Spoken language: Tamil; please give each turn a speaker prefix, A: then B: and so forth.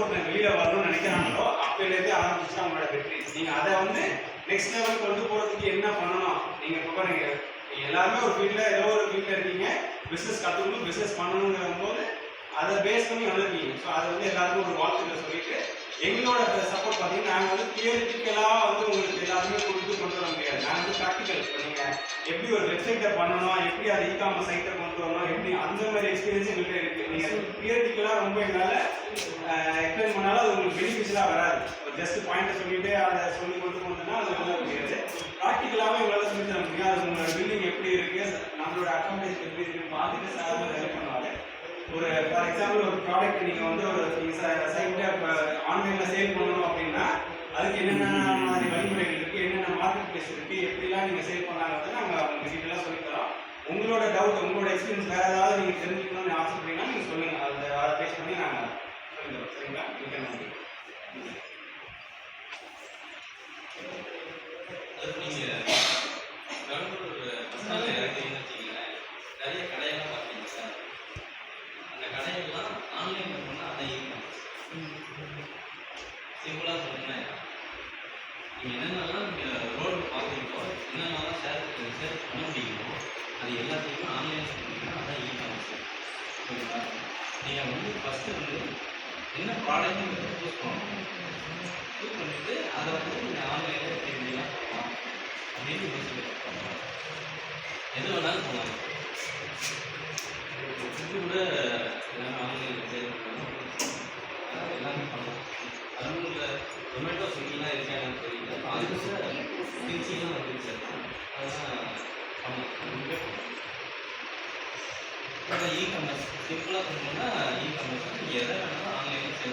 A: ஒருத்தன் வெளியில் வரணும்னு நினைக்கிறாங்களோ அப்போலேருந்தே ஆரம்பிச்சு அவங்களோட வெற்றி. நீங்கள் அதை வந்து நெக்ஸ்ட் லெவல் கொண்டு போகிறதுக்கு என்ன பண்ணணும்? நீங்கள் இப்போ நீங்கள் எல்லாருமே ஒரு ஃபீல்டில் ஏதோ ஒரு ஃபீல்டில் இருக்கீங்க, பிஸ்னஸ் கற்றுக்கணும், பிஸ்னஸ் பண்ணணுங்கிற போது அதை பேஸ் பண்ணி வந்திருக்கீங்க. ஸோ அதை வந்து எல்லாருக்கும் ஒரு வாழ்த்துக்களை சொல்லிட்டு எங்களோட சப்போர்ட் பார்த்தீங்கன்னா நாங்கள் வந்து தியரிட்டிக்கலாக வந்து உங்களுக்கு எல்லாருமே கொண்டு வர முடியாது. நாங்கள் வந்து ப்ராக்டிக்கல். இப்போ நீங்கள் எப்படி ஒரு வெப்சைட்டை பண்ணணும், எப்படி அதை இ-காமர்ஸ் சைட்டை கொண்டு வரணும், எப்படி அந்த மாதிரி எக்ஸ்பீரியன்ஸ் எங்கள்கிட்ட இருக்குது. நீங்கள் தியரிட்டிக்கலாக ரொம்ப எங்களால் எக்ஸ்பிளைன் பண்ணாலும் அது உங்களுக்கு பெனிஃபிஷியலாக வராது. ஜஸ்ட் பாயிண்ட்டை சொல்லிவிட்டு அதை சொல்லி கொண்டு வந்தோம்னா அது வந்து முடியாது. ப்ராக்டிக்கலாகவே எங்களால் சொல்லி தர முடியும். அது உங்களோட பில்டிங் எப்படி இருக்குது, நம்மளோட அக்கௌண்டேஜ் எப்படி இருக்குன்னு பார்த்துட்டு சார் ஹெல்ப் பண்ணுவாங்க. ஒரு ஃபார் எக்ஸாம்பிள் ஒரு ப்ராடக்ட் நீங்கள் வந்து ஒரு சைட்டை ஆன்லைனில் சேல் பண்ணணும் அப்படின்னா அதுக்கு என்னென்ன மாதிரி வழிமுறைகள் இருக்குது, என்னென்ன மார்க்கெட் பிளேஸ் இருக்குது, எப்படிலாம் நீங்கள் சேல் பண்ணலாங்கிறது நாங்கள் உங்களுக்கு டீட்டெயிலாக சொல்லித்தரோம். உங்களோட டவுட், உங்களோட எக்ஸ்பீரியன்ஸ் வேறு ஏதாவது நீங்கள் தெரிஞ்சுக்கணும்னு ஆசைப்பட்டீங்கன்னா நீங்கள் சொல்லுங்கள். அதை பேஸ் பண்ணி நாங்கள் சொல்லித்தரோம். சரிங்களா? மிக நன்றி.
B: நிறைய கடையெல்லாம் பார்த்தீங்க சார், அந்த கடையெல்லாம் ஆன்லைனில் பண்ணால் அதை சிம்பிளாக சொல்லணும்னா நீங்கள் என்னென்னலாம் நீங்கள் ரோடு பார்க்குறீங்களோ, என்னென்னலாம் ஷேர் பண்ண முடியுமோ அது எல்லாத்தையுமே ஆன்லைனில் பண்ணிங்கன்னா அதான் இ-காமர்ஸ். ஓகேங்களா? நீங்கள் வந்து ஃபஸ்ட்டு வந்து என்ன ப்ராடக்ட்டுங்கிறத சூஸ் பண்ணணும். சூஸ் பண்ணிவிட்டு அதை வந்து நீங்கள் ஆன்லைனில் எப்படிலாம் பண்ணலாம் அப்படின்னு யோசிக்க எது வேணாலும் பண்ணலாம். ஃபுட்டு கூட எல்லாமே ஆன்லைனில் சேல் பண்ணணும், எல்லாமே பண்ணலாம். அதுவும் ஜொமேட்டோ ஸ்விக்கிலாம் இருக்காங்கன்னு தெரியல, ஆல்மோஸ்ட் திருச்சியெலாம் வந்துருச்சு. அதெல்லாம் பண்ணலாம். அதான் இ-காமர்ஸ் சிம்பிளாக பண்ணணும்னா இ-காமர்ஸ் வந்து எதை வேணாலும் ஆன்லைனில் சேல்